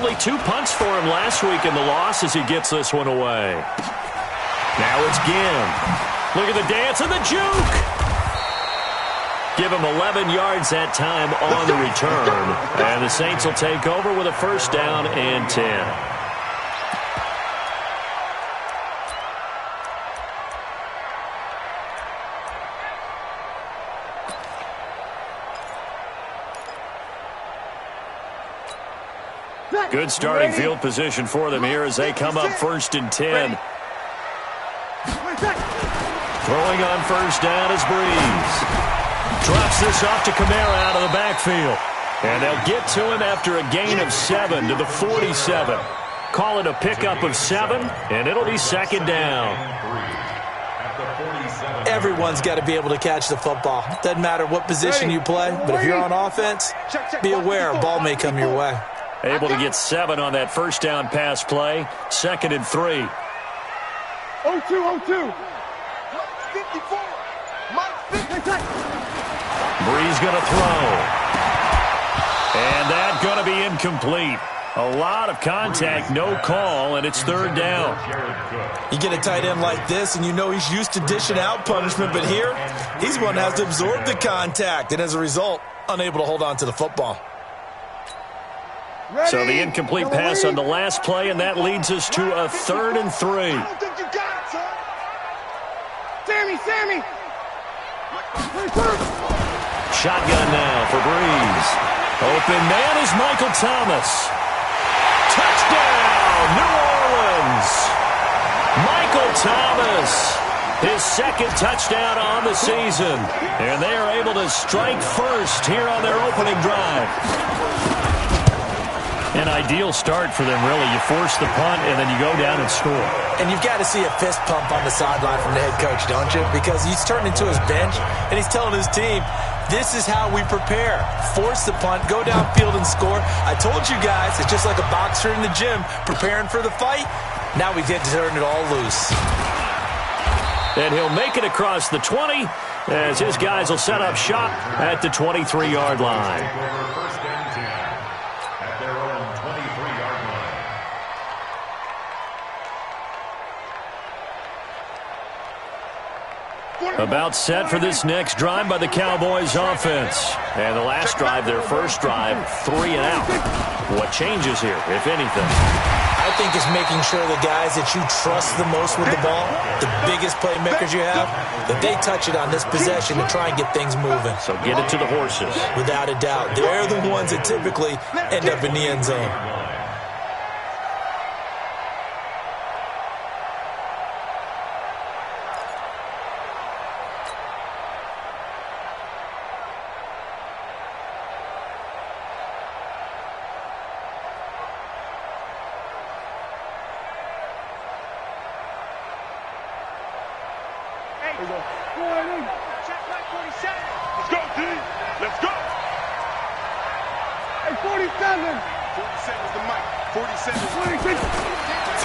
only 2 punts for him last week in the loss as he gets this one away. Now it's Ginn. Look at the dance and the juke. Give him 11 yards that time on the return. And the Saints will take over with a first down and 10. Good starting field position for them here as they come up 1st and 10. Throwing on first down is Breeze. Drops this off to Kamara out of the backfield. And they'll get to him after a gain of 7 to the 47. Call it a pickup of 7, and it'll be 2nd down. Everyone's got to be able to catch the football. Doesn't matter what position you play, but if you're on offense, be aware a ball may come your way. Able to get 7 on that first down pass play. 2nd and 3. 0-2, 0-2. 54. Breeze going to throw. And that going to be incomplete. A lot of contact, no call, and it's 3rd down. You get a tight end like this, and you know he's used to dishing out punishment, but here, he's one that has to absorb the contact, and as a result, unable to hold on to the football. So the incomplete pass on the last play, and that leads us to a 3rd and 3. I don't think you got it, son. Sammy. Shotgun now for Breeze. Open man is Michael Thomas. Touchdown, New Orleans. Michael Thomas, his 2nd touchdown on the season. And they are able to strike first here on their opening drive. An ideal start for them, really. You force the punt, and then you go down and score. And you've got to see a fist pump on the sideline from the head coach, don't you? Because he's turned into his bench, and he's telling his team, this is how we prepare. Force the punt, go downfield and score. I told you guys, it's just like a boxer in the gym preparing for the fight. Now we get to turn it all loose. And he'll make it across the 20 as his guys will set up shop at the 23-yard line. About set for this next drive by the Cowboys offense. And the last drive, their first drive, 3 and out. What changes here, if anything? I think it's making sure the guys that you trust the most with the ball, the biggest playmakers you have, that they touch it on this possession to try and get things moving. So get it to the horses. Without a doubt. They're the ones that typically end up in the end zone.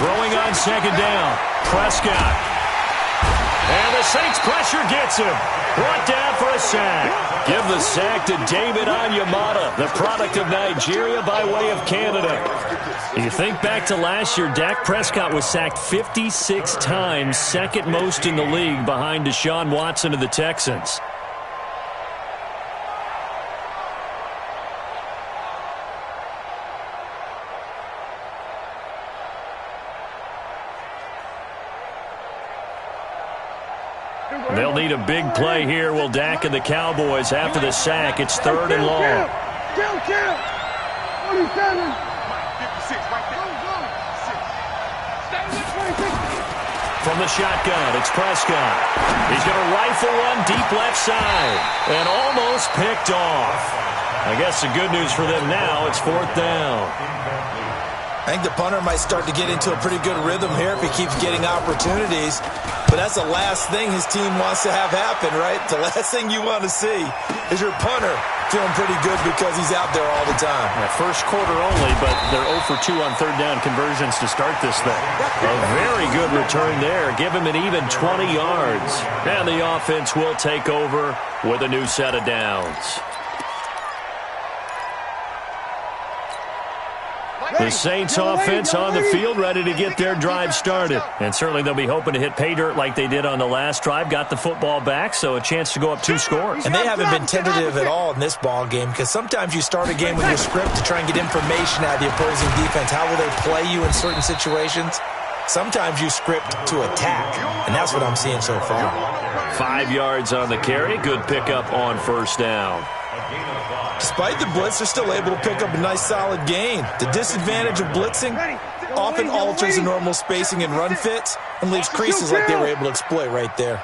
Throwing on 2nd down. Prescott. And the Saints pressure gets him. Brought down for a sack. Give the sack to David Onyemata, the product of Nigeria by way of Canada. You think back to last year, Dak Prescott was sacked 56 times, 2nd most in the league behind Deshaun Watson of the Texans. They'll need a big play here, will Dak and the Cowboys after the sack. It's 3rd and long. Kill. 47. From the shotgun, it's Prescott. He's going to rifle one deep left side and almost picked off. I guess the good news for them now, it's 4th down. I think the punter might start to get into a pretty good rhythm here if he keeps getting opportunities. But that's the last thing his team wants to have happen, right? The last thing you want to see is your punter feeling pretty good because he's out there all the time. Yeah, first quarter only, but they're 0 for 2 on 3rd down conversions to start this thing. A very good return there. Give him an even 20 yards. And the offense will take over with a new set of downs. The Saints offense on the field, ready to get their drive started. And certainly they'll be hoping to hit pay dirt like they did on the last drive. Got the football back, so a chance to go up 2 scores. And they haven't been tentative at all in this ball game, because sometimes you start a game with your script to try and get information out of the opposing defense. How will they play you in certain situations? Sometimes you script to attack, and that's what I'm seeing so far. 5 yards on the carry. Good pickup on first down. Despite the blitz, they're still able to pick up a nice solid gain. The disadvantage of blitzing often alters the normal spacing and run fits and leaves creases like they were able to exploit right there.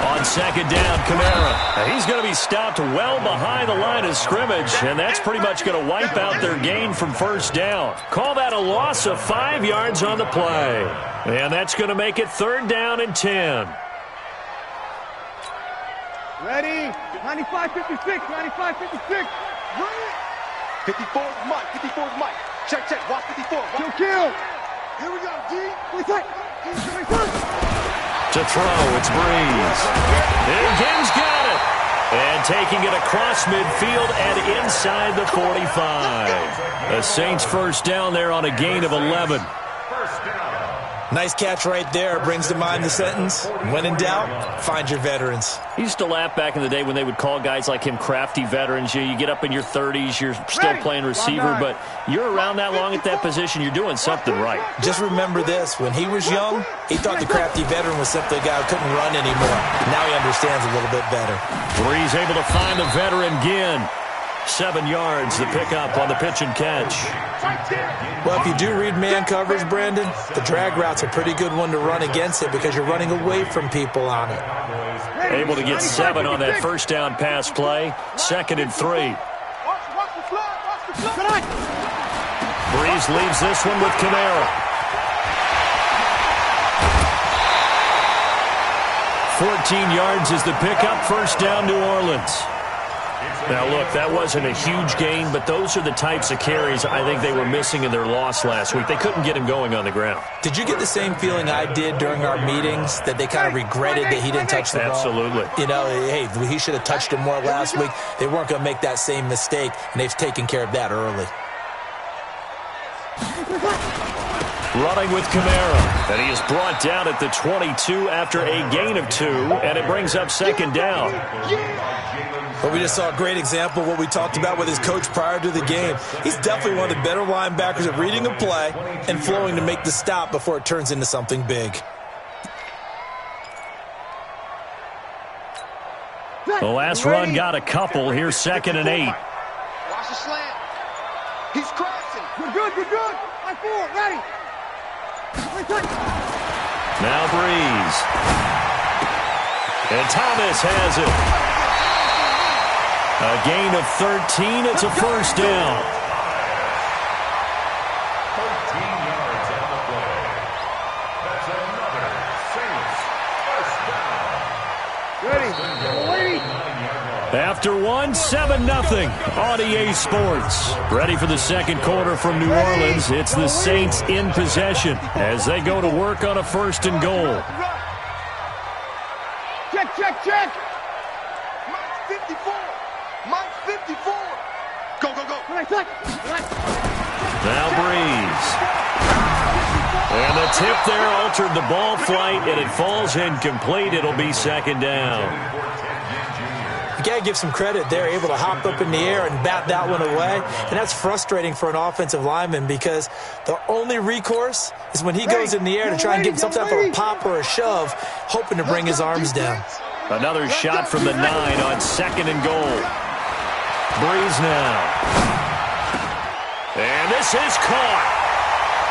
On second down, Kamara. He's going to be stopped well behind the line of scrimmage, and that's pretty much going to wipe out their gain from first down. Call that a loss of 5 yards on the play. And that's going to make it 3rd down and 10. Ready? 95-56, 95-56. 54 is Mike, 54 is Mike. Check, watch 54. Kill. Here we go, D. To throw, it's Breeze. Higgins got it. And taking it across midfield and inside the 45. The Saints first down there on a gain of 11. Nice catch right there. Brings to mind the sentence, when in doubt, find your veterans. I used to laugh back in the day when they would call guys like him crafty veterans. You get up in your 30s, you're still playing receiver, but you're around that long at that position, you're doing something right. Just remember this. When he was young, he thought the crafty veteran was simply a guy who couldn't run anymore. Now he understands a little bit better. Breeze able to find the veteran again. 7 yards, the pickup on the pitch and catch. Well, if you do read man coverage, Brandon, the drag route's a pretty good one to run against it because you're running away from people on it. Able to get 7 on that first down pass play. 2nd and 3. Breeze leaves this one with Kamara. 14 yards is the pickup. First down, New Orleans. Now, look, that wasn't a huge gain, but those are the types of carries I think they were missing in their loss last week. They couldn't get him going on the ground. Did you get the same feeling I did during our meetings, that they kind of regretted that he didn't touch the ball? Absolutely. You know, hey, he should have touched it more last week. They weren't going to make that same mistake, and they've taken care of that early. Running with Kamara, and he is brought down at the 22 after a gain of 2, and it brings up 2nd down. But we just saw a great example of what we talked about with his coach prior to the game. He's definitely one of the better linebackers at reading a play and flowing to make the stop before it turns into something big. The last run got a couple. Here's 2nd and 8. Watch the slant. He's crossing. We're good. Line 4, ready. Now Breeze. And Thomas has it. A gain of 13. It's a first down. 13 yards on the play. That's another Saints first down. Ready. After 1, 7-0 on EA Sports. Ready for the second quarter from New Orleans. It's the Saints in possession as they go to work on a 1st and goal. Check. Mike's 54. Mike's 54. Go. Now Breeze. And the tip there altered the ball flight, and it falls incomplete. It'll be 2nd down. You got to give some credit. They're able to hop up in the air and bat that one away. And that's frustrating for an offensive lineman because the only recourse is when he goes in the air to try and get some type of a pop or a shove, hoping to bring his arms down. Another shot from the 9 on 2nd and goal. Breeze now. And this is caught.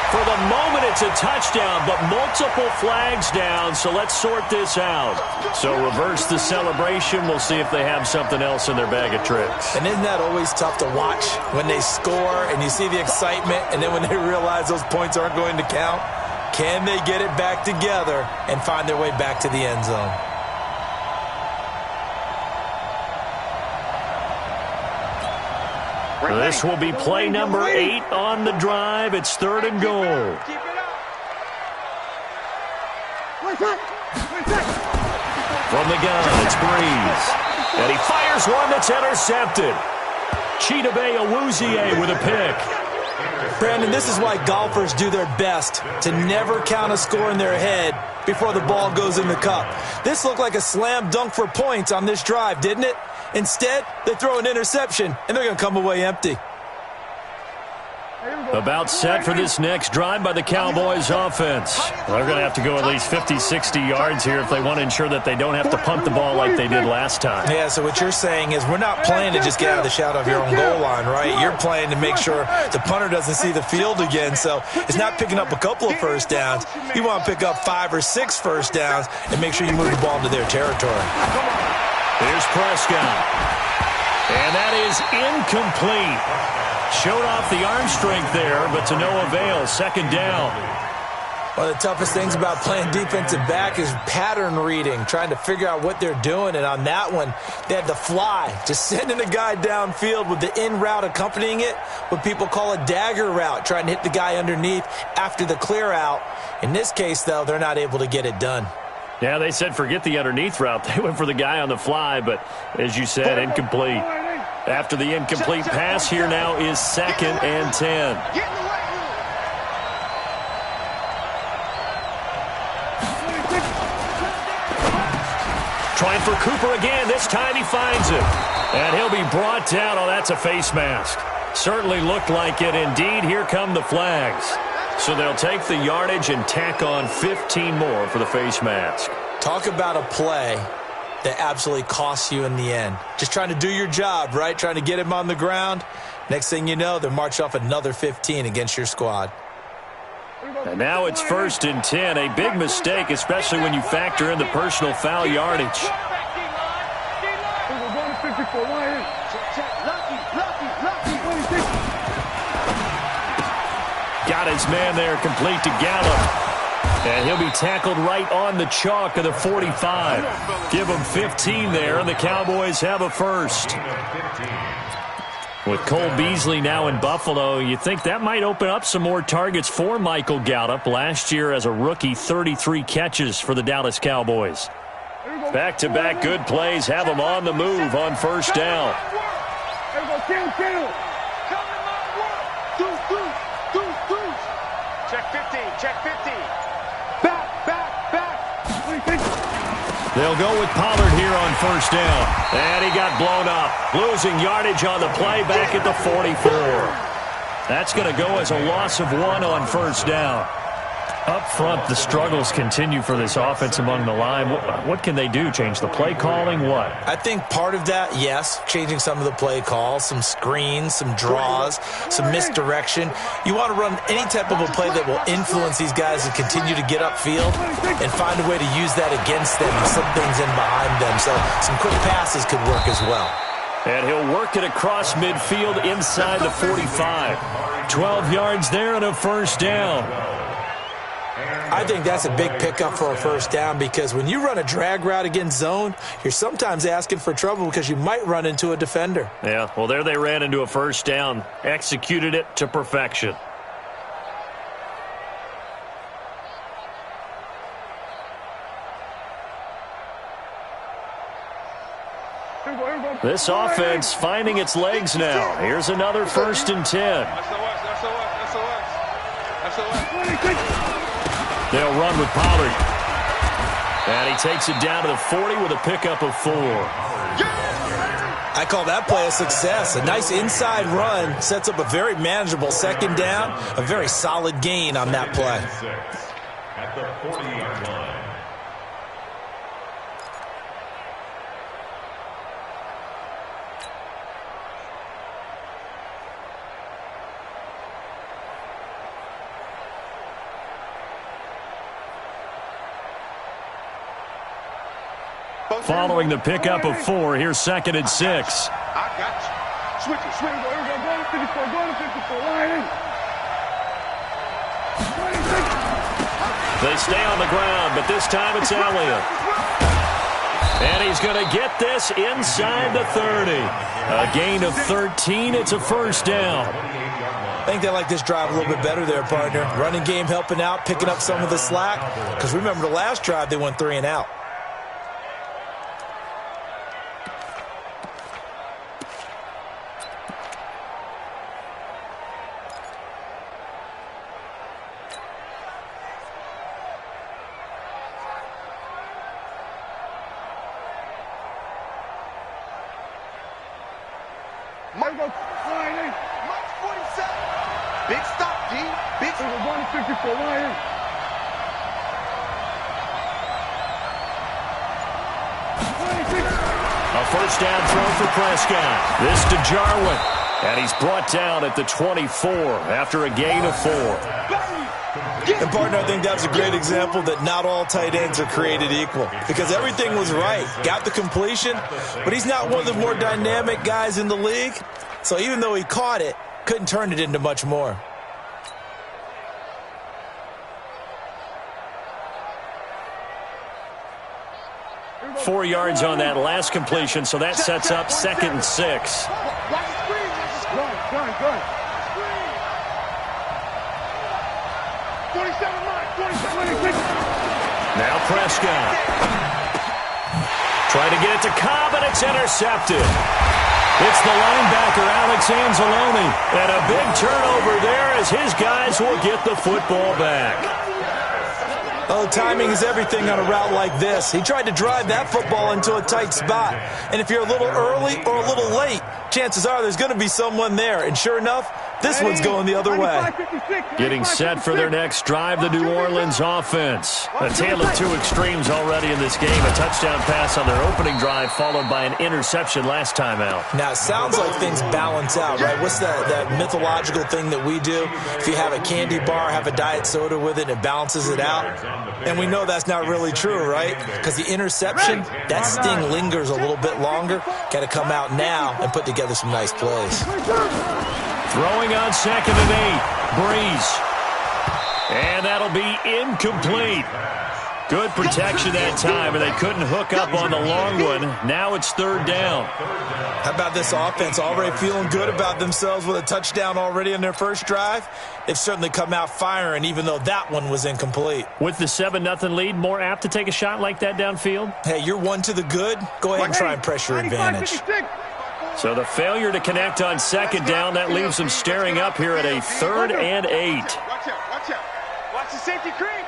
For the moment, it's a touchdown, but multiple flags down, so let's sort this out. So reverse the celebration. We'll see if they have something else in their bag of tricks. And isn't that always tough to watch when they score and you see the excitement, and then when they realize those points aren't going to count? Can they get it back together and find their way back to the end zone? This will be play number 8 on the drive. It's 3rd and goal. From the gun, it's Breeze. And he fires one that's intercepted. Chidobe with a pick. Brandon, this is why golfers do their best to never count a score in their head before the ball goes in the cup. This looked like a slam dunk for points on this drive, didn't it? Instead, they throw an interception, and they're going to come away empty. About set for this next drive by the Cowboys offense. They're going to have to go at least 50, 60 yards here if they want to ensure that they don't have to punt the ball like they did last time. Yeah, so what you're saying is we're not playing to just get out of the shadow of your own goal line, right? You're playing to make sure the punter doesn't see the field again. So it's not picking up a couple of first downs. You want to pick up 5 or 6 first downs and make sure you move the ball into their territory. Here's Prescott. And that is incomplete. Showed off the arm strength there, but to no avail. Second down. One of the toughest things about playing defensive back is pattern reading, trying to figure out what they're doing. And on that one, they had to fly, just sending a guy downfield with the in route accompanying it, what people call a dagger route, trying to hit the guy underneath after the clear out. In this case, though, they're not able to get it done. Yeah, they said forget the underneath route. They went for the guy on the fly, but as you said, incomplete. After the incomplete pass, here now is 2nd and 10. Trying for Cooper again. This time he finds it. And he'll be brought down. Oh, that's a face mask. Certainly looked like it. Indeed, here come the flags. So they'll take the yardage and tack on 15 more for the face mask. Talk about a play that absolutely costs you in the end. Just trying to do your job, right? Trying to get him on the ground. Next thing you know, they're marching off another 15 against your squad. And now it's 1st and 10. A big mistake, especially when you factor in the personal foul yardage. Got his man there, complete to Gallup. And he'll be tackled right on the chalk of the 45. Give him 15 there, and the Cowboys have a first. With Cole Beasley now in Buffalo, you think that might open up some more targets for Michael Gallup. Last year as a rookie, 33 catches for the Dallas Cowboys. Back-to-back good plays have them on the move on first down. Check 15, check 15. They'll go with Pollard here on first down. And he got blown up. Losing yardage on the play back at the 44. That's going to go as a loss of 1 on first down. Up front, the struggles continue for this offense among the line. What can they do? Change the play calling? What? I think part of that, yes, changing some of the play calls, some screens, some draws, some misdirection. You want to run any type of a play that will influence these guys to continue to get upfield and find a way to use that against them and slip things in behind them. So some quick passes could work as well. And he'll work it across midfield inside the 45. 12 yards there and a first down. I think that's a big pickup for a first down because when you run a drag route against zone, you're sometimes asking for trouble because you might run into a defender. Yeah, well, there they ran into a first down. Executed it to perfection. This offense finding its legs now. Here's another 1st and 10. They'll run with Pollard. And he takes it down to the 40 with a pickup of 4. I call that play a success. A nice inside run sets up a very manageable second down. A very solid gain on that play. At the 40-yard line. Following the pickup of 4, here's 2nd and 6. I got you. Switch it. Go to 54. Go to 54. Line in. They stay on the ground, but this time it's Elliott. And he's going to get this inside the 30. A gain of 13. It's a first down. I think they like this drive a little bit better there, partner. Running game helping out, picking up some of the slack. Because remember the last drive, they went 3 and out. Mike 47. Big stop, D. Big stop. 154, Lion. A first down throw for Prescott. This to Jarwin. And he's brought down at the 24 after a gain of 4. And, partner, I think that was a great example that not all tight ends are created equal, because everything was right. Got the completion, but he's not one of the more dynamic guys in the league. So even though he caught it, couldn't turn it into much more. Four yards on that last completion, so that sets up 2nd and 6. Good. 27, 26. Now Prescott. Trying to get it to Cobb, and it's intercepted. It's the linebacker, Alex Anzalone. And a big turnover there as his guys will get the football back. Oh, timing is everything on a route like this. He tried to drive that football into a tight spot. And if you're a little early or a little late, chances are there's going to be someone there. And sure enough, this one's going the other way. Getting set for their next drive, the New Orleans offense. A tale of two extremes already in this game. A touchdown pass on their opening drive, followed by an interception last time out. Now, it sounds like things balance out, right? What's that mythological thing that we do? If you have a candy bar, have a diet soda with it, it balances it out. And we know that's not really true, right? Because the interception, that sting lingers a little bit longer. Got to come out now and put together some nice plays. Throwing on 2nd and 8. Breeze. And that'll be incomplete. Good protection that time, and they couldn't hook up on the long one. Now it's 3rd down. How about this offense? Already feeling good about themselves with a touchdown already in their first drive. They've certainly come out firing, even though that one was incomplete. With the 7-0 lead, more apt to take a shot like that downfield? Hey, you're one to the good. Go ahead and try and press your advantage. So the failure to connect on 2nd down, that leaves them staring up here at a 3rd and 8. Watch out. Watch the safety creep.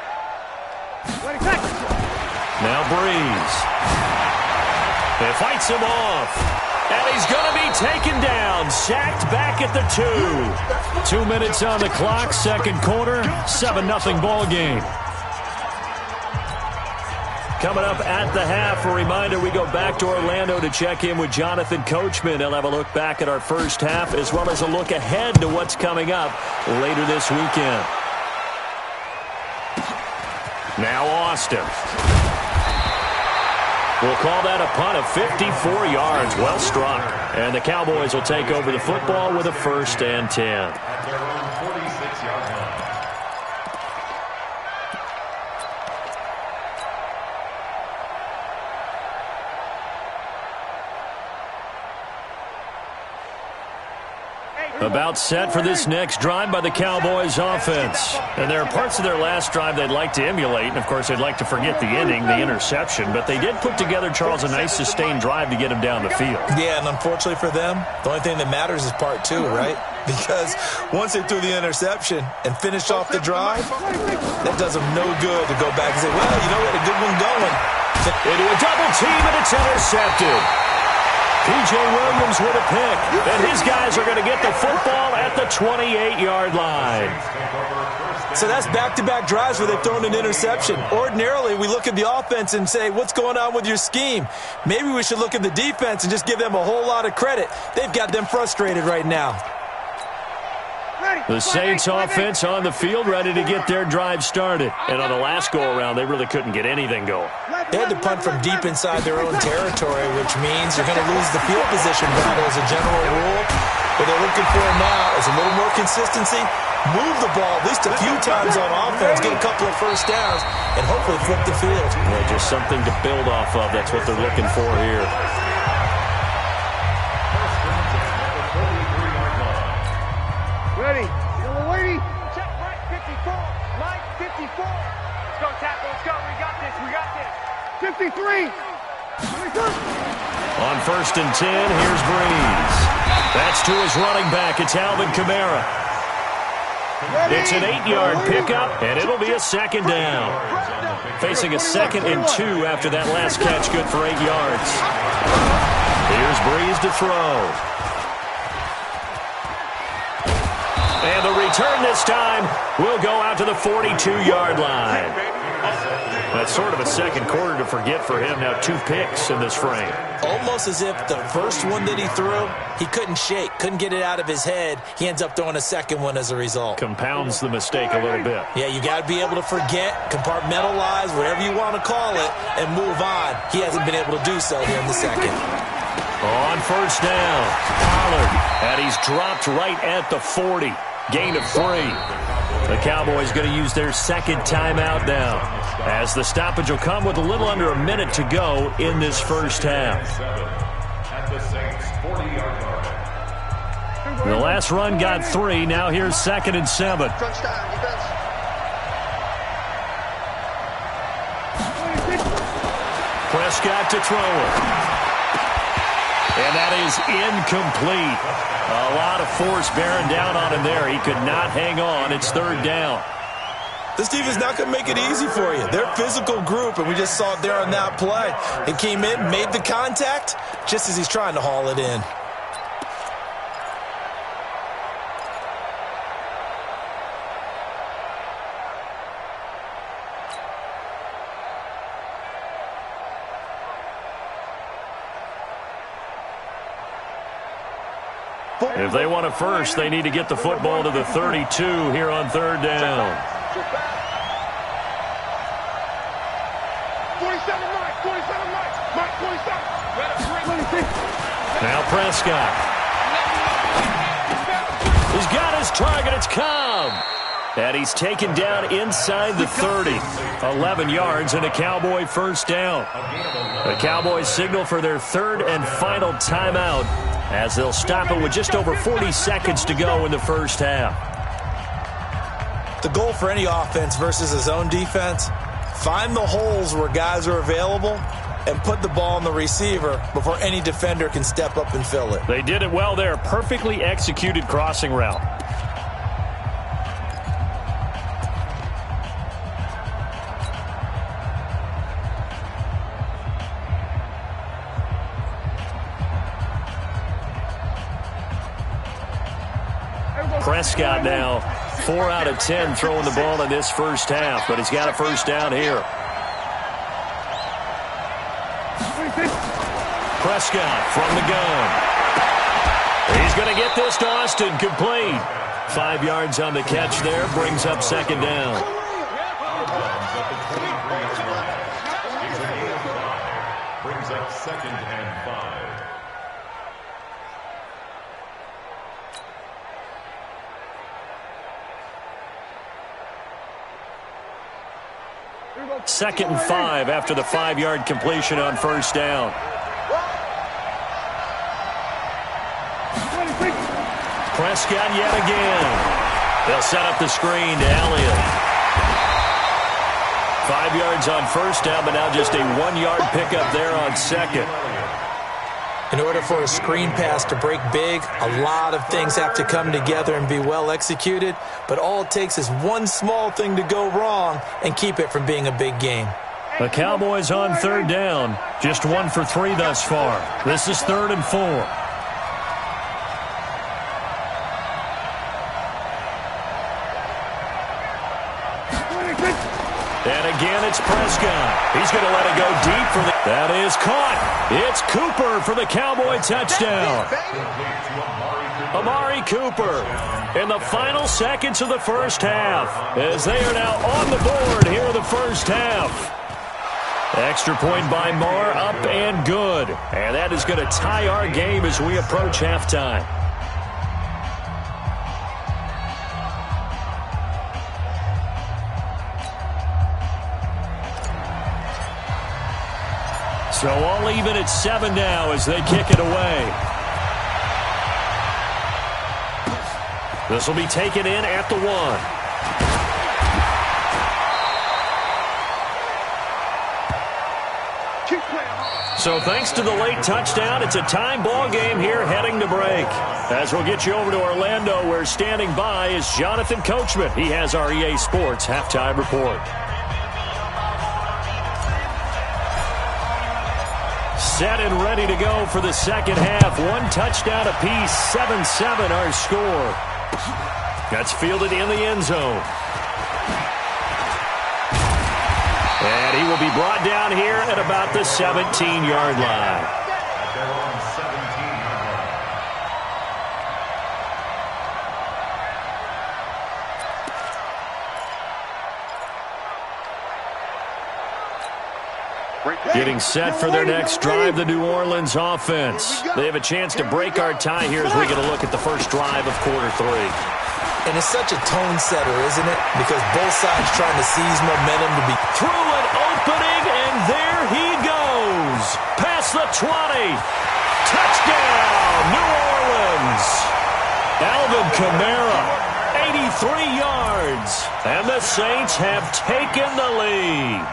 Now Breeze. It fights him off. And he's going to be taken down. Sacked back at the 2. 2 minutes on the clock, 2nd quarter. 7-0 ball game. Coming up at the half, a reminder, we go back to Orlando to check in with Jonathan Coachman. He'll have a look back at our first half, as well as a look ahead to what's coming up later this weekend. Now Austin. We'll call that a punt of 54 yards. Well struck. And the Cowboys will take over the football with a 1st and 10. At their own 46-yard line. About set for this next drive by the Cowboys offense. And there are parts of their last drive they'd like to emulate. And, of course, they'd like to forget the ending, the interception. But they did put together, Charles, a nice sustained drive to get him down the field. Yeah, and unfortunately for them, the only thing that matters is part 2, right? Because once they threw the interception and finished off the drive, that does them no good to go back and say, well, you know, we had a good one going. Into a double team, and it's intercepted. P.J. Williams with a pick, and his guys are going to get the football at the 28-yard line. So that's back-to-back drives where they've thrown an interception. Ordinarily, we look at the offense and say, what's going on with your scheme? Maybe we should look at the defense and just give them a whole lot of credit. They've got them frustrated right now. The Saints offense on the field, ready to get their drive started. And on the last go-around, they really couldn't get anything going. They had to punt from deep inside their own territory, which means you're going to lose the field position battle as a general rule. What they're looking for now is a little more consistency, move the ball at least a few times on offense, get a couple of first downs, and hopefully flip the field. Yeah, just something to build off of. That's what they're looking for here. Ready. Yellow lady. Check right 54. Mike 54. Let's go, tackle. Let's go. We got this. 53. On 1st and 10, here's Breeze. That's to his running back. It's Alvin Kamara. It's an 8-yard pickup, and it'll be a 2nd down. Facing a 2nd and 2 after that last catch, good for 8 yards. Here's Breeze to throw. And the return this time will go out to the 42-yard line. That's sort of a second quarter to forget for him. Now 2 picks in this frame. Almost as if the first one that he threw, he couldn't shake, couldn't get it out of his head. He ends up throwing a second one as a result. Compounds the mistake a little bit. Yeah, you got to be able to forget, compartmentalize, whatever you want to call it, and move on. He hasn't been able to do so here in the second. On first down, Pollard, and he's dropped right at the 40. Gain of 3. The Cowboys going to use their second timeout now, as the stoppage will come with a little under a minute to go in this first half. The last run got 3. Now here's 2nd and 7. Prescott to throw it. And that is incomplete. A lot of force bearing down on him there. He could not hang on. It's 3rd down. This team is not going to make it easy for you. They're a physical group, and we just saw it there on that play. He came in, made the contact, just as he's trying to haul it in. If they want a first, they need to get the football to the 32 here on 3rd down. 47 Mike, 27. Now Prescott. He's got his target. It's Cobb. And he's taken down inside the 30. 11 yards and a Cowboy first down. The Cowboys signal for their 3rd and final timeout, as they'll stop it with just over 40 seconds to go in the first half. The goal for any offense versus his own defense, find the holes where guys are available and put the ball on the receiver before any defender can step up and fill it. They did it well there. Perfectly executed crossing route. Prescott now 4 out of 10 throwing the ball in this first half, but he's got a first down here. Prescott from the gun. He's going to get this to Austin, complete. 5 yards on the catch there, brings up 2nd down. Brings up 2nd and 5. Second and 5 after the 5-yard completion on first down. Prescott yet again. They'll set up the screen to Elliott. 5 yards on first down, but now just a 1-yard pickup there on second. In order for a screen pass to break big, a lot of things have to come together and be well executed, but all it takes is one small thing to go wrong and keep it from being a big game. The Cowboys on 3rd down, just 1 for 3 thus far. This is 3rd and 4. And again, it's Prescott. He's going to let it go deep for the... That is caught. It's Cooper for the Cowboy touchdown. Amari Cooper in the final seconds of the first half, as they are now on the board here in the first half. Extra point by Marr, up and good. And that is going to tie our game as we approach halftime. So all even at 7 now as they kick it away. This will be taken in at the 1. So thanks to the late touchdown, it's a time ball game here heading to break. As we'll get you over to Orlando, where standing by is Jonathan Coachman. He has our EA Sports halftime report. Set and ready to go for the second half. 1 touchdown apiece, 7-7 our score. That's fielded in the end zone. And he will be brought down here at about the 17-yard line. Getting set for their next drive, the New Orleans offense. They have a chance to break our tie here as we get a look at the first drive of quarter 3. And it's such a tone setter, isn't it? Because both sides trying to seize momentum to be through an opening, and there he goes. Past the 20. Touchdown, New Orleans. Alvin Kamara, 83 yards. And the Saints have taken the lead.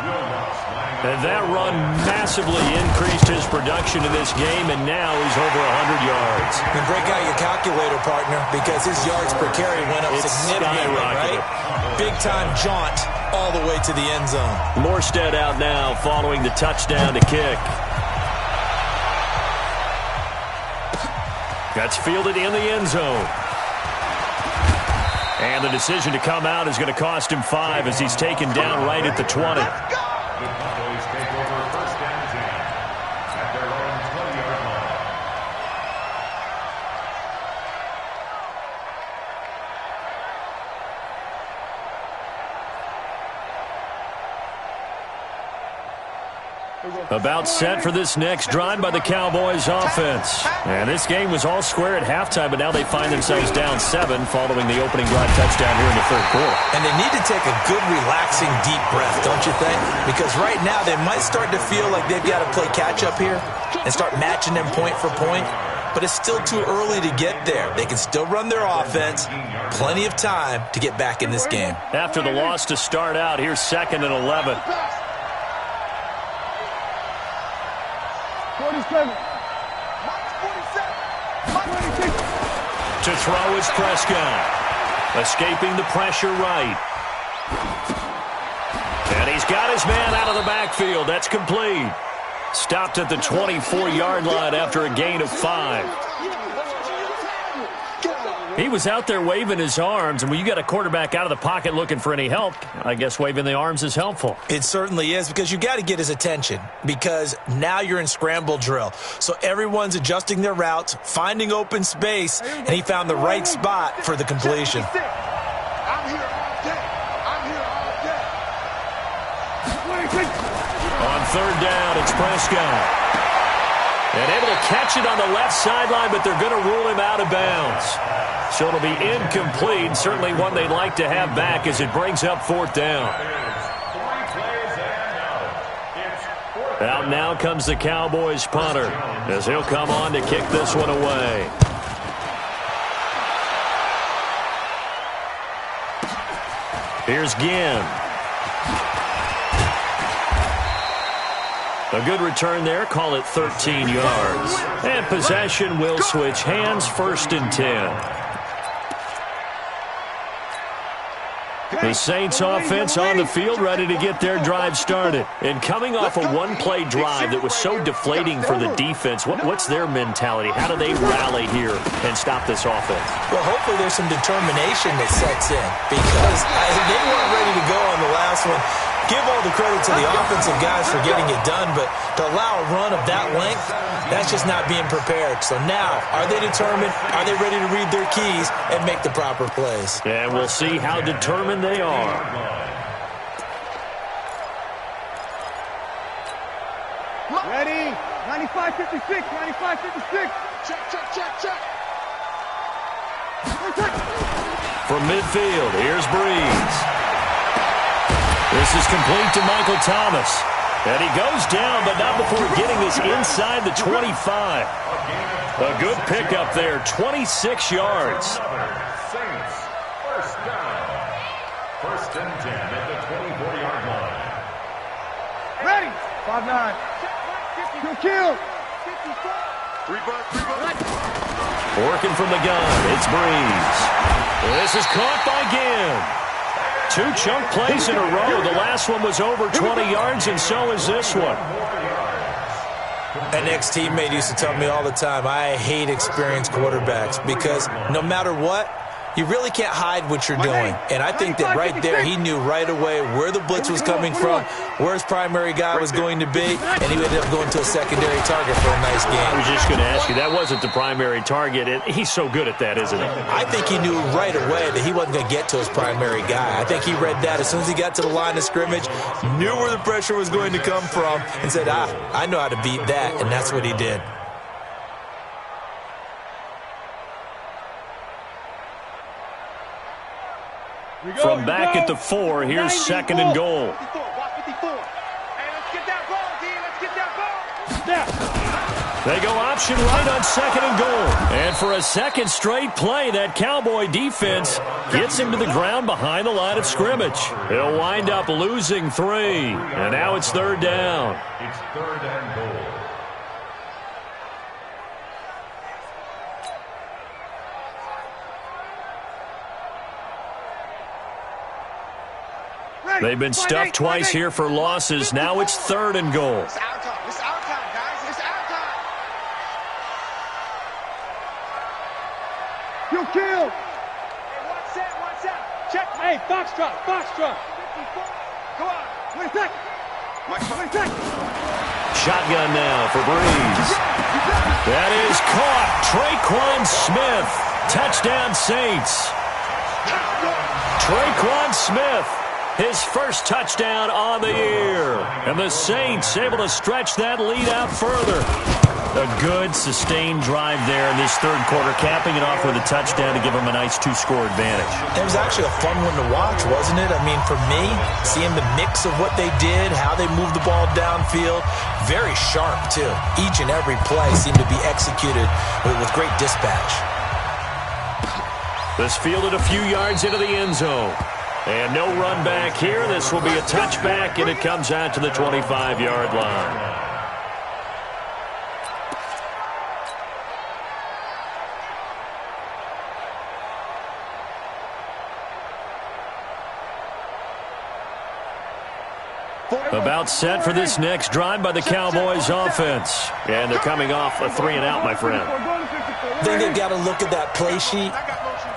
And that run massively increased his production in this game, and now he's over 100 yards. And break out your calculator, partner, because his yards per carry went up significantly, right? Big-time jaunt all the way to the end zone. Morstead out now following the touchdown to kick. That's fielded in the end zone. And the decision to come out is going to cost him 5 as he's taken down right at the 20. About set for this next drive by the Cowboys offense. And this game was all square at halftime, but now they find themselves down 7 following the opening drive touchdown here in the third quarter. And they need to take a good, relaxing, deep breath, don't you think? Because right now they might start to feel like they've got to play catch-up here and start matching them point for point. But it's still too early to get there. They can still run their offense. Plenty of time to get back in this game. After the loss to start out, here's 2nd and 11. 47. To throw is Prescott. Escaping the pressure right. And he's got his man out of the backfield. That's complete. Stopped at the 24-yard line after a gain of 5. He was out there waving his arms, and when you got a quarterback out of the pocket looking for any help, I guess waving the arms is helpful. It certainly is, because you got to get his attention, because now you're in scramble drill. So everyone's adjusting their routes, finding open space, and he found the right spot for the completion. I'm here all day. I'm here all day. On third down, it's Prescott. And able to catch it on the left sideline, but they're going to rule him out of bounds. So it'll be incomplete, certainly one they'd like to have back as it brings up 4th down. Out now comes the Cowboys punter as he'll come on to kick this one away. Here's Ginn. A good return there, call it 13 yards. And possession will switch hands, 1st and 10. The Saints offense on the field, ready to get their drive started. And coming off a one-play drive that was so deflating for the defense, what's their mentality? How do they rally here and stop this offense? Well, hopefully there's some determination that sets in, because they weren't ready to go on the last one. Give all the credit to the offensive guys for getting it done, but to allow a run of that length, that's just not being prepared. So now, are they determined? Are they ready to read their keys and make the proper plays? And we'll see how determined they are. Ready? 95-56, 95-56. Check. From midfield, here's Breeze. This is complete to Michael Thomas. And he goes down, but not before getting this inside the 25. A good pickup there, 26 yards. Saints, 1st down. 1st and 10 at the 24-yard line. Ready? 5-9. Kill. 3 bucks. Working from the gun, it's Breeze. This is caught by Ginn. 2 chunk plays in a row. The last one was over 20 yards, and so is this one. An ex-teammate used to tell me all the time, I hate experienced quarterbacks, because no matter what, You really can't hide what you're doing. And I think that right there, he knew right away where the blitz was coming from, where his primary guy was going to be, and he ended up going to a secondary target for a nice game. I was just going to ask you, that wasn't the primary target. He's so good at that, isn't he? I think he knew right away that he wasn't going to get to his primary guy. I think he read that as soon as he got to the line of scrimmage, knew where the pressure was going to come from, and said, I know how to beat that, and that's what he did. From back at the 4, here's 2nd and goal. 54, watch 54. Hey, let's get that ball, D. Let's get that ball. Snap. They go option right on 2nd and goal. And for a second straight play, that Cowboy defense gets him to the ground behind the line of scrimmage. He'll wind up losing 3. And now it's 3rd down. It's 3rd and goal. They've been stuffed twice here for losses. Now it's 3rd and goal. It's our time. It's our time, guys. It's our time. You kill. Hey, one set. Check. Hey, foxtrot. Go on. 20 seconds. Mike, 20 seconds. Shotgun now for Breeze. That is caught. Traquan Smith. Touchdown Saints. Traquan Smith. His first touchdown on the year. And the Saints able to stretch that lead out further. A good, sustained drive there in this 3rd quarter, capping it off with a touchdown to give them a nice 2-score advantage. It was actually a fun one to watch, wasn't it? I mean, for me, seeing the mix of what they did, how they moved the ball downfield, very sharp, too. Each and every play seemed to be executed with great dispatch. This fielded a few yards into the end zone. And no run back here. This will be a touchback, and it comes out to the 25-yard line. About set for this next drive by the Cowboys offense. And they're coming off a 3-and-out, my friend. I think they've got to look at that play sheet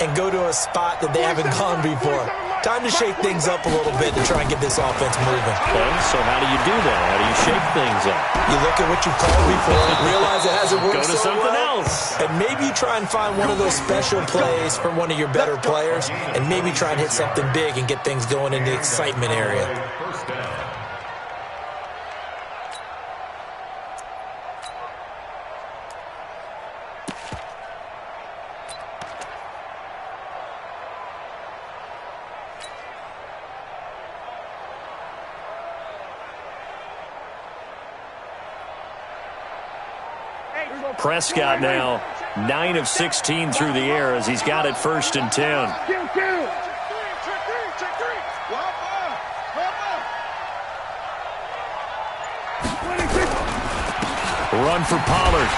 and go to a spot that they haven't gone before. Time to shake things up a little bit to try and get this offense moving. Okay, so how do you do that? How do you shake things up? You look at what you've called before, realize it hasn't worked Go to so something well, else. and maybe you try and find one of those special plays from one of your better players, and maybe try and hit something big and get things going in the excitement area. First down. Prescott now 9 of 16 through the air as he's got it 1st and 10. Run for Pollard.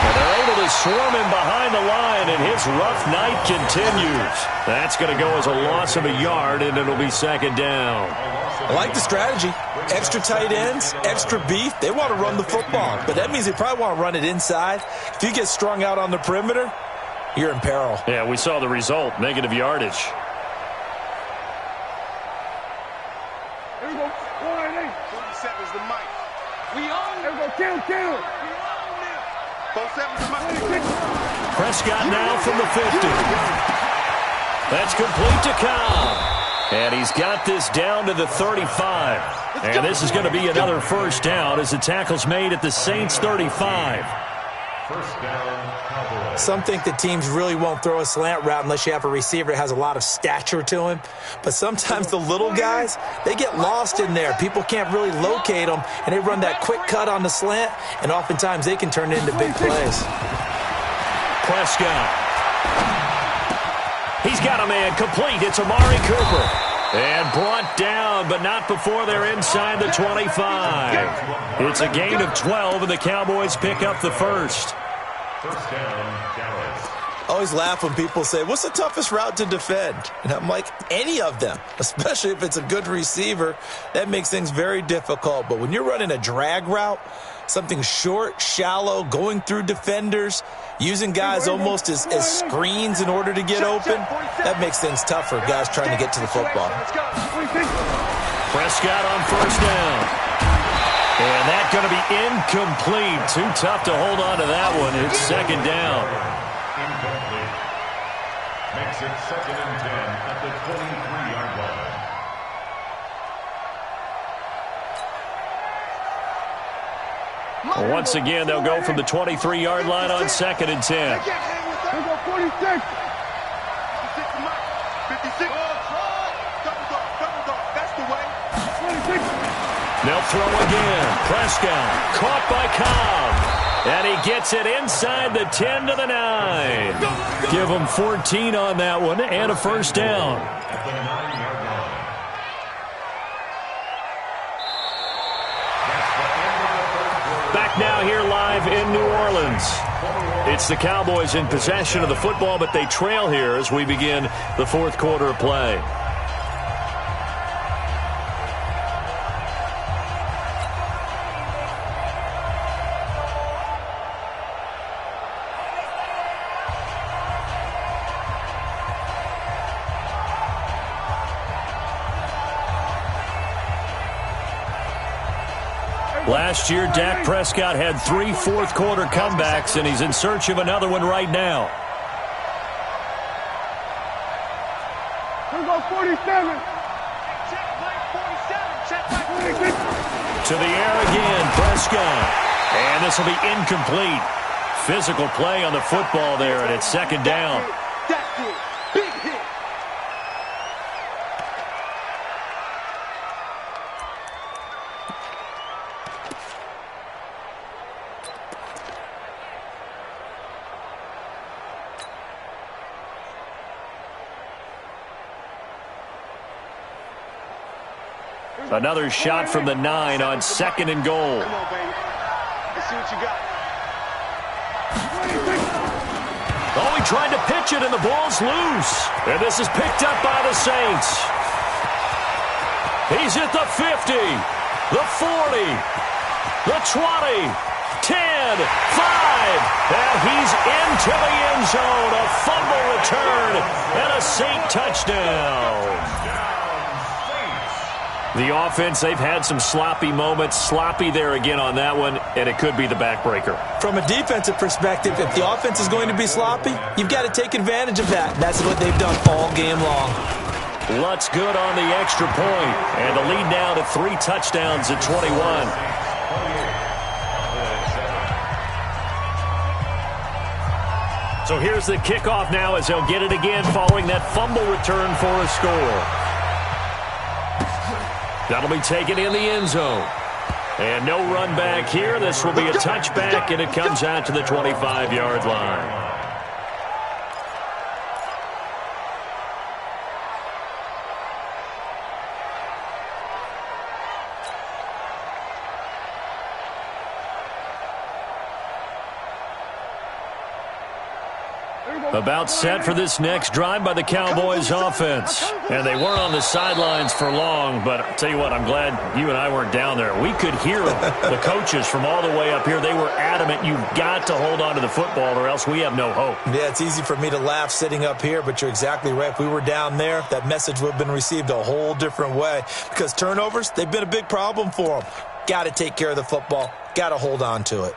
And they're able to swarm him behind the line, and his rough night continues. That's going to go as a loss of a yard, and it'll be 2nd down. I like the strategy. Extra tight ends, extra beef. They want to run the football, but that means they probably want to run it inside. If you get strung out on the perimeter, you're in peril. Yeah, we saw the result, negative yardage. Here we go. 47's the mic. We own. Here we go. Kill. We own it. 47's the mic. Prescott now from the 50. That's complete to Cobb. And he's got this down to the 35. And this is going to be another 1st down as the tackle's made at the Saints 35. 1st down, Cowboys. Some think that teams really won't throw a slant route unless you have a receiver that has a lot of stature to him. But sometimes the little guys, they get lost in there. People can't really locate them, and they run that quick cut on the slant, and oftentimes they can turn it into big plays. Prescott. He's got a man complete. It's Amari Cooper. And brought down, but not before they're inside the 25. It's a gain of 12, and the Cowboys pick up the 1st. 1st down, Dallas. I always laugh when people say, what's the toughest route to defend? And I'm like, any of them, especially if it's a good receiver. That makes things very difficult. But when you're running a drag route, Something short, shallow, going through defenders, using guys almost as screens in order to get open. That makes things tough for guys trying to get to the football. Prescott on first down. And that's going to be incomplete. Too tough to hold on to that one. It's second down. Incomplete. Makes it 2nd and 10 at the 23-yard line. Once again, they'll go from the 23-yard line on 2nd and 10. 46. 56. 56. Double dog. That's the way. 26. They'll throw again. Prescott caught by Cobb. And he gets it inside the 10 to the 9. Give him 14 on that one and a first down. At the 9-yard line. Back now here live in New Orleans. It's the Cowboys in possession of the football, but they trail here as we begin the fourth quarter of play. Last year, Dak Prescott had 3 fourth-quarter comebacks, and he's in search of another one right now. Here we go, 47. To the air again, Prescott. And this will be incomplete. Physical play on the football there, and it's second down. That's it. Big hit. Another shot from the 9 on 2nd and goal. Come on, baby. Let's see what you got. Oh, he tried to pitch it, and the ball's loose. And this is picked up by the Saints. He's at the 50, the 40, the 20, 10, 5. And he's into the end zone. A fumble return and a Saint touchdown. The offense, they've had some sloppy moments. Sloppy there again on that one, and it could be the backbreaker. From a defensive perspective, if the offense is going to be sloppy, you've got to take advantage of that. That's what they've done all game long. Lutz good on the extra point, and the lead now to 3 touchdowns at 21. So here's the kickoff now as they'll get it again following that fumble return for a score. That'll be taken in the end zone. And no run back here. This will be a touchback, and it comes out to the 25-yard line. About set for this next drive by the Cowboys offense. And they weren't on the sidelines for long, but I'll tell you what, I'm glad you and I weren't down there. We could hear the coaches from all the way up here. They were adamant, you've got to hold on to the football or else we have no hope. Yeah, it's easy for me to laugh sitting up here, but you're exactly right. If we were down there, that message would have been received a whole different way. Because turnovers, they've been a big problem for them. Got to take care of the football. Got to hold on to it.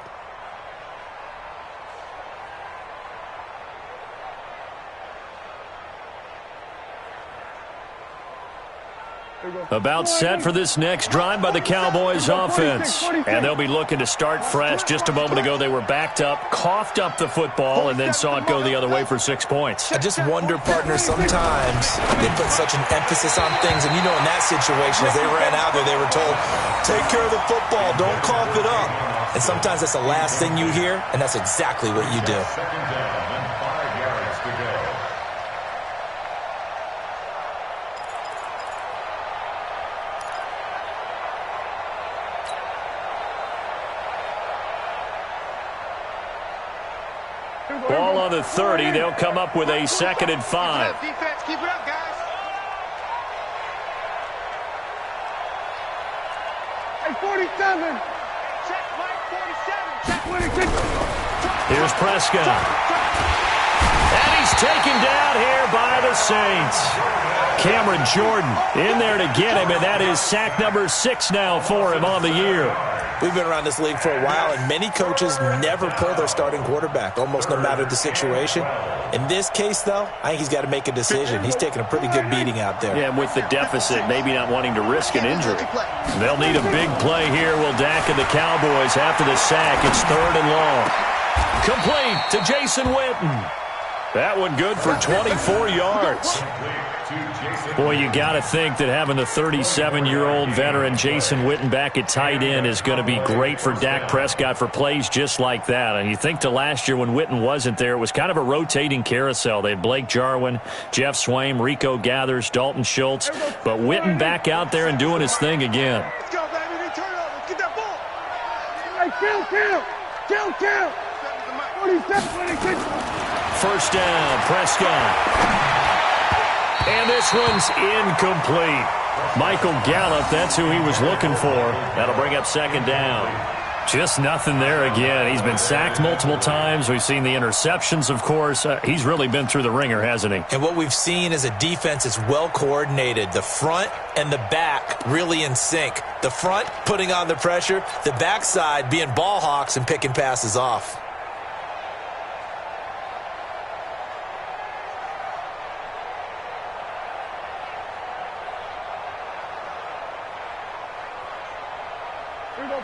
About set for this next drive by the Cowboys offense. And they'll be looking to start fresh. Just a moment ago, they were backed up, coughed up the football, and then saw it go the other way for 6 points. I just wonder, partner, sometimes they put such an emphasis on things. And, you know, in that situation, as they ran out there, they were told, take care of the football, don't cough it up. And sometimes that's the last thing you hear, and that's exactly what you do. Second down and 5 yards to go. Ball on the 30. They'll come up with a 2nd and 5. Defense, keep it up, guys. Hey, 47. Check, Mike, Here's Prescott. And he's taken down here by the Saints. Cameron Jordan in there to get him, and that is sack number 6 now for him on the year. We've been around this league for a while, and many coaches never pull their starting quarterback, almost no matter the situation. In this case, though, I think he's got to make a decision. He's taking a pretty good beating out there. Yeah, and with the deficit, maybe not wanting to risk an injury. They'll need a big play here. Will Dak and the Cowboys after the sack. It's 3rd and long. Complete to Jason Witten. That one good for 24 yards. Boy, you got to think that having the 37-year-old veteran Jason Witten back at tight end is going to be great for Dak Prescott for plays just like that. And you think to last year when Witten wasn't there, it was kind of a rotating carousel. They had Blake Jarwin, Jeff Swaim, Rico Gathers, Dalton Schultz. But Witten back out there and doing his thing again. Let's go, baby. Turn over. Get that ball. Hey, kill. 1st down, Prescott. And this one's incomplete. Michael Gallup, that's who he was looking for. That'll bring up 2nd down. Just nothing there again. He's been sacked multiple times. We've seen the interceptions, of course. He's really been through the ringer, hasn't he? And what we've seen is a defense that's well coordinated. The front and the back really in sync. The front putting on the pressure. The backside being ball hawks and picking passes off.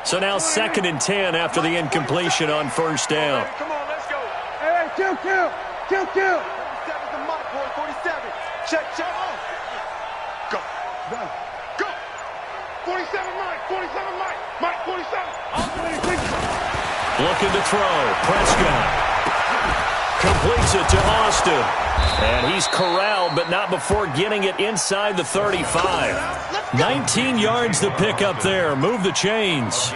So now 2nd and 10 after the incompletion on 1st down. Come on, let's go. Hey, kill. 47's the mark, boy. 47. Check. Go. 47, Mike. 47. Looking to throw. Prescott completes it to Austin. And he's corralled, but not before getting it inside the 35. 19 yards to pick up there. Move the chains.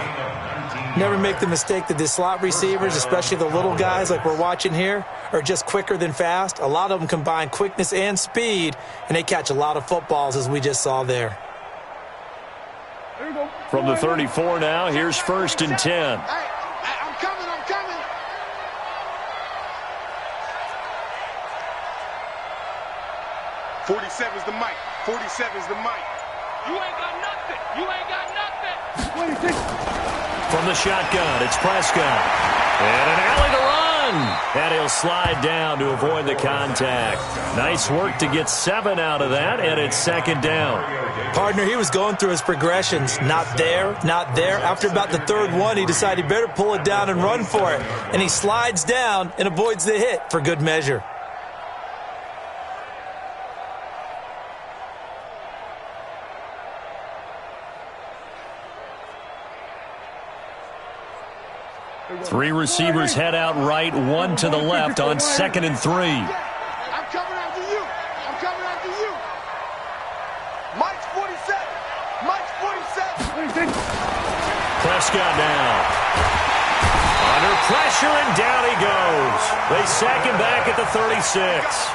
Never make the mistake that the slot receivers, especially the little guys like we're watching here, are just quicker than fast. A lot of them combine quickness and speed, and they catch a lot of footballs, as we just saw there. From the 34 now, here's 1st and 10. Hey, I'm coming. 47's the mic. 47's the mic. You ain't got nothing. From the shotgun, it's Prescott. And an alley to run. And he'll slide down to avoid the contact. Nice work to get 7 out of that, and it's 2nd down. Partner, he was going through his progressions. Not there. After about the 3rd one, he decided he better pull it down and run for it. And he slides down and avoids the hit for good measure. Three receivers head out right, 1 to the left on 2nd and 3. I'm coming after you. Mike's 47. Prescott now. Under pressure, and down he goes. They sack him back at the 36.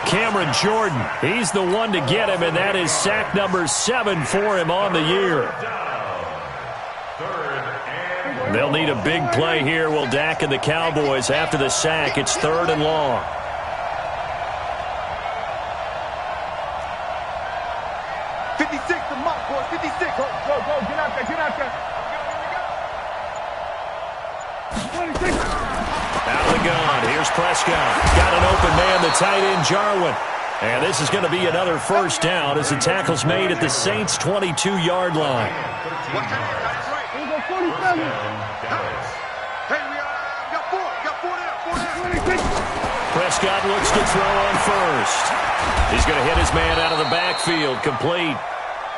Cameron Jordan, he's the one to get him, and that is sack number 7 for him on the year. They'll need a big play here. Will Dak and the Cowboys after the sack. It's 3rd and long. The mark, boy. 56. Go. Get out there. Out of the gun. Here's Prescott. Got an open man, the tight end, Jarwin. And this is going to be another 1st down as the tackle's made at the Saints' 22-yard line. Here we go, 47. Hey, we got 4 down. Prescott looks to throw on 1st. He's going to hit his man out of the backfield, complete.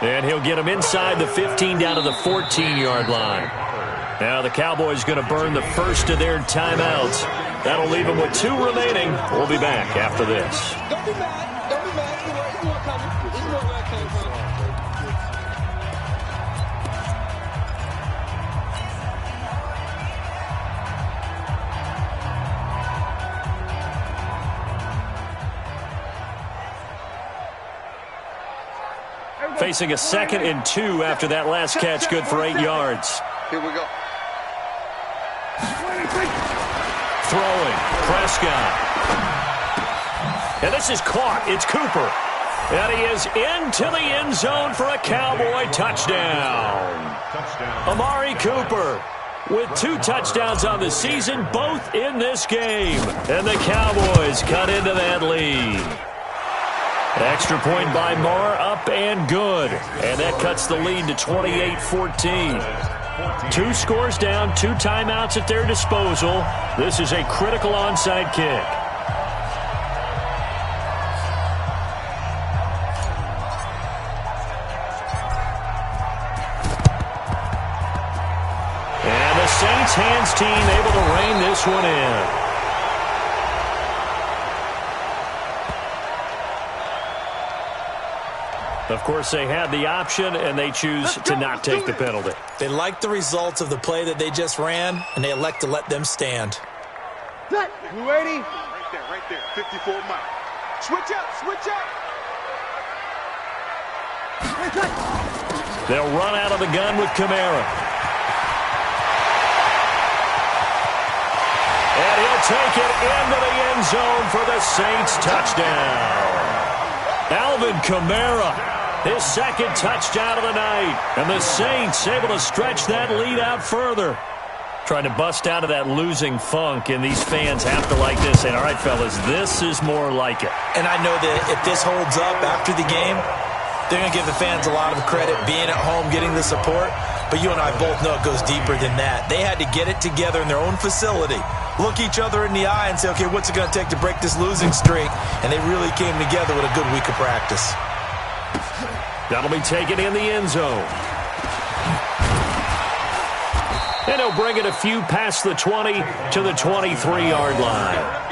And he'll get him inside the 15 down to the 14-yard line. Now the Cowboys going to burn the first of their timeouts. That'll leave them with 2 remaining. We'll be back after this. Don't be mad. This is more coming. This is where it came from. Facing a 2nd and 2 after that last catch, good for 8 yards. Here we go. throwing. Prescott. And this is caught. It's Cooper. And he is into the end zone for a Cowboy touchdown. Amari Cooper with 2 touchdowns on the season, both in this game. And the Cowboys cut into that lead. Extra point by Marr, up and good. And that cuts the lead to 28-14. 2 scores down, 2 timeouts at their disposal. This is a critical onside kick. And the Saints hands team able to rein this one in. Of course, they had the option, and they choose to not take the penalty. They like the results of the play that they just ran, and they elect to let them stand. You ready? Right there. 54 Mike. Switch up. They'll run out of the gun with Kamara. And he'll take it into the end zone for the Saints touchdown. Alvin Kamara, his 2nd touchdown of the night. And the Saints able to stretch that lead out further. Trying to bust out of that losing funk, and these fans have to like this. And all right, fellas, this is more like it. And I know that if this holds up after the game, they're going to give the fans a lot of credit being at home, getting the support. But you and I both know it goes deeper than that. They had to get it together in their own facility, look each other in the eye and say, okay, what's it going to take to break this losing streak? And they really came together with a good week of practice. That'll be taken in the end zone. And he'll bring it a few past the 20 to the 23-yard line.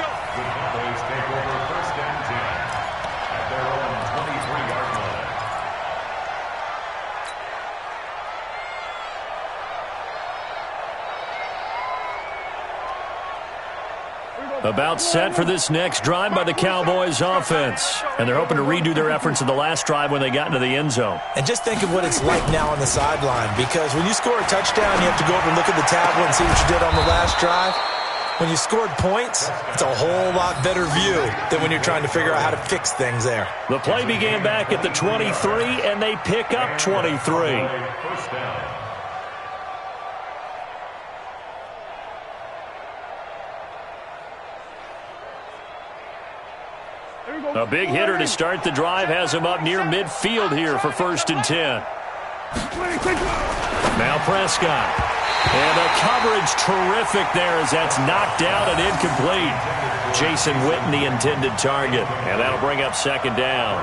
About set for this next drive by the Cowboys offense. And they're hoping to redo their efforts in the last drive when they got into the end zone. And just think of what it's like now on the sideline, because when you score a touchdown, you have to go over and look at the tablet and see what you did on the last drive. When you scored points, it's a whole lot better view than when you're trying to figure out how to fix things there. The play began back at the 23, and they pick up 23. First down. A big hitter to start the drive has him up near midfield here for 1st and 10. Now Prescott. And the coverage terrific there as that's knocked out and incomplete. Jason Witten, the intended target. And that'll bring up 2nd down.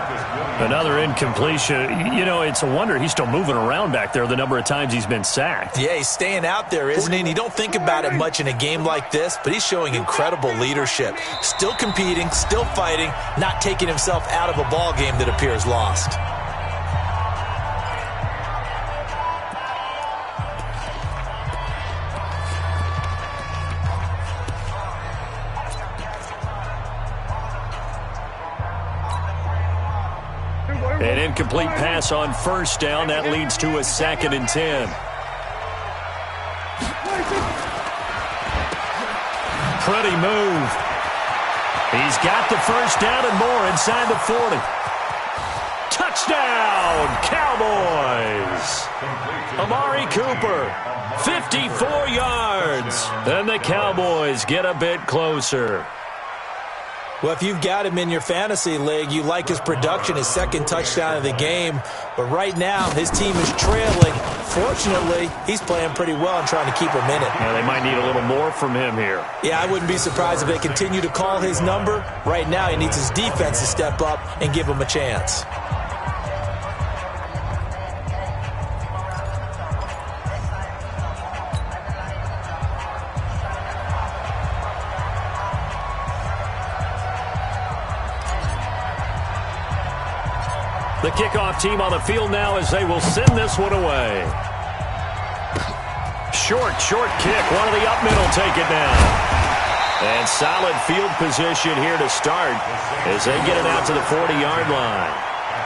Another incompletion. You know, it's a wonder he's still moving around back there the number of times he's been sacked. Yeah, he's staying out there, isn't he? And you don't think about it much in a game like this, but he's showing incredible leadership. Still competing, still fighting, not taking himself out of a ball game that appears lost. An incomplete pass on 1st down. That leads to a 2nd and 10. Pretty move. He's got the 1st down and more inside the 40. Touchdown, Cowboys. Amari Cooper, 54 yards. And the Cowboys get a bit closer. Well, if you've got him in your fantasy league, you like his production, his 2nd touchdown of the game. But right now, his team is trailing. Fortunately, he's playing pretty well and trying to keep him in it. Yeah, they might need a little more from him here. Yeah, I wouldn't be surprised if they continue to call his number. Right now, he needs his defense to step up and give him a chance. The kickoff team on the field now as they will send this one away. Short kick. One of the up middle take it down. And solid field position here to start as they get it out to the 40-yard line.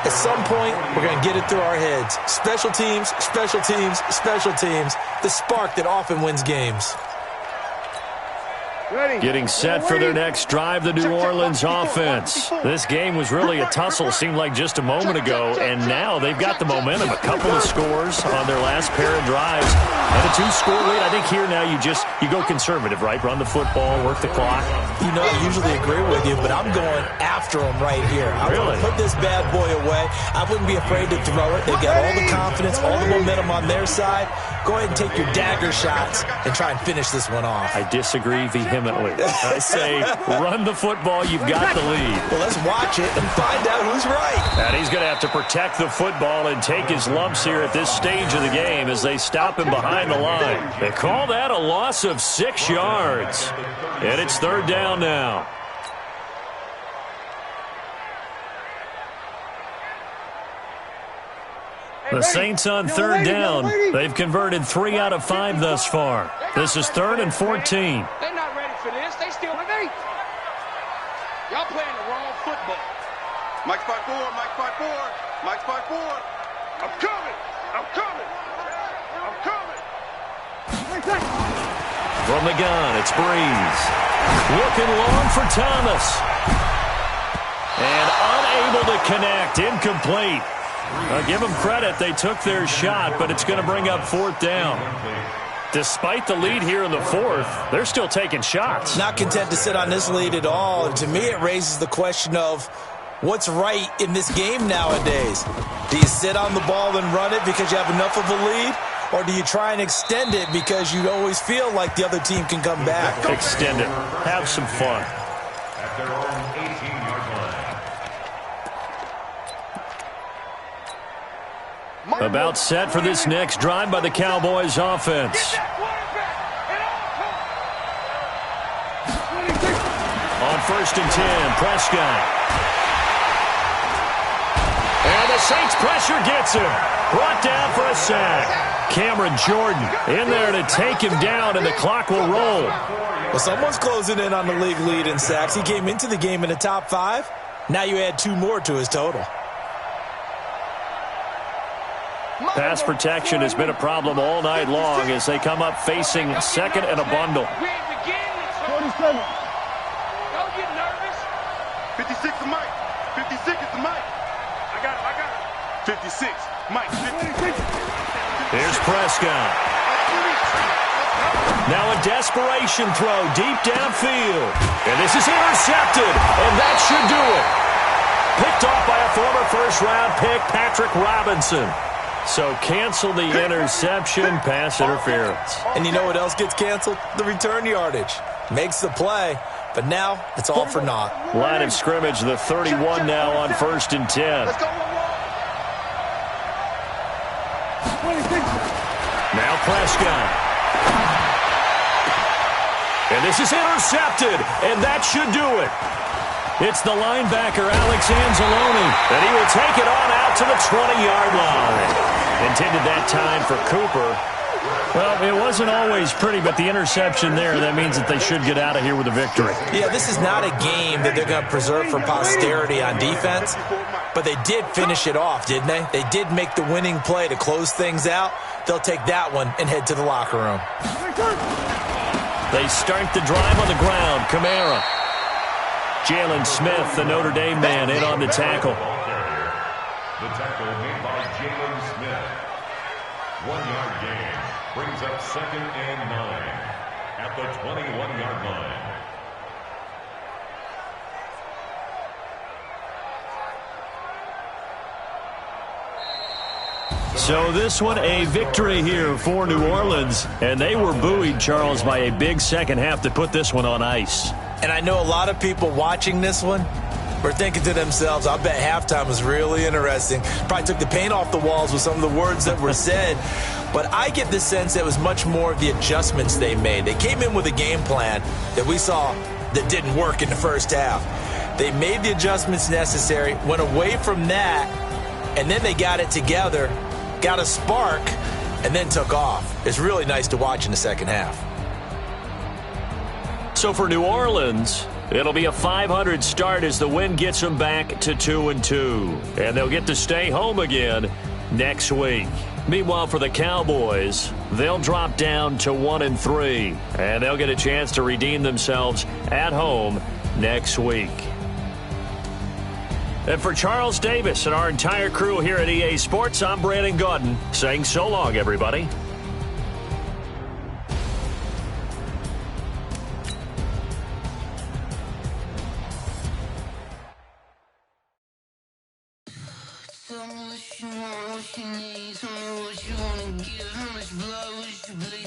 At some point, we're going to get it through our heads. Special teams, special teams, special teams. The spark that often wins games. Getting set for their next drive, the New Orleans offense. This game was really a tussle, seemed like just a moment ago, and now they've got the momentum. A couple of scores on their last pair of drives, and a 2-score lead. I think here now you go conservative, right? Run the football, work the clock. You know, I usually agree with you, but I'm going after them right here. I want to put this bad boy away. I wouldn't be afraid to throw it. They've got all the confidence, all the momentum on their side. Go ahead and take your dagger shots and try and finish this one off. I disagree vehemently. I say run the football. You've got the lead. Well, let's watch it and find out who's right. And he's going to have to protect the football and take his lumps here at this stage of the game as they stop him behind the line. They call that a loss of 6 yards. And it's 3rd down now. The Saints on 3rd down. They've converted 3 out of 5 thus far. This is 3rd and 14. They're not ready for this. They still with me. Y'all playing the wrong football. Mike 5-4, Mike 5-4, Mike 5-4. I'm coming. I'm coming. I'm coming. From the gun, it's Breeze. Looking long for Thomas. And unable to connect. Incomplete. Give them credit. They took their shot, but it's going to bring up 4th down. Despite the lead here in the 4th, they're still taking shots. Not content to sit on this lead at all. And to me, it raises the question of what's right in this game nowadays. Do you sit on the ball and run it because you have enough of a lead? Or do you try and extend it because you always feel like the other team can come back? Extend it. Have some fun. At their own 18-yard line. About set for this next drive by the Cowboys offense. On 1st and 10, Prescott. And the Saints pressure gets him. Brought down for a sack. Cameron Jordan in there to take him down, and the clock will roll. Well, someone's closing in on the league lead in sacks. He came into the game in the top 5. Now you add 2 more to his total. Pass protection has been a problem all night long as they come up facing 2nd and a bundle. 47. Don't get nervous. 56 to Mike. 56 is to Mike. I got it. 56. Mike. 56. Here's Prescott. Now a desperation throw deep downfield. And this is intercepted, and that should do it. Picked off by a former first-round pick, Patrick Robinson. So cancel the interception, pass interference. And you know what else gets canceled? The return yardage. Makes the play, but now it's all for naught. Line of scrimmage, the 31 now on 1st and 10. Let's go. Now Prescott. And this is intercepted, and that should do it. It's the linebacker, Alex Anzalone, and he will take it on out to the 20-yard line. Intended that time for Cooper. Well, it wasn't always pretty, but the interception there, that means that they should get out of here with a victory. Yeah, this is not a game that they're going to preserve for posterity on defense, but they did finish it off, didn't they? They did make the winning play to close things out. They'll take that one and head to the locker room. They start the drive on the ground. Kamara. Jalen Smith, the Notre Dame man, in on the tackle. The tackle made by Jalen Smith. 1-yard gain brings up 2nd and 9 at the 21-yard line. So this one a victory here for New Orleans, and they were buoyed, Charles, by a big second half to put this one on ice. And I know a lot of people watching this one were thinking to themselves, I bet halftime was really interesting. Probably took the paint off the walls with some of the words that were said. But I get the sense that it was much more of the adjustments they made. They came in with a game plan that we saw that didn't work in the first half. They made the adjustments necessary, went away from that, and then they got it together, got a spark, and then took off. It's really nice to watch in the second half. So for New Orleans, it'll be a .500 start as the win gets them back to 2-2. And they'll get to stay home again next week. Meanwhile, for the Cowboys, they'll drop down to 1-3, and they'll get a chance to redeem themselves at home next week. And for Charles Davis and our entire crew here at EA Sports, I'm Brandon Gaudin saying so long, everybody. Tell me what you want, what you need. Tell me what you wanna give. How much blood would you bleed?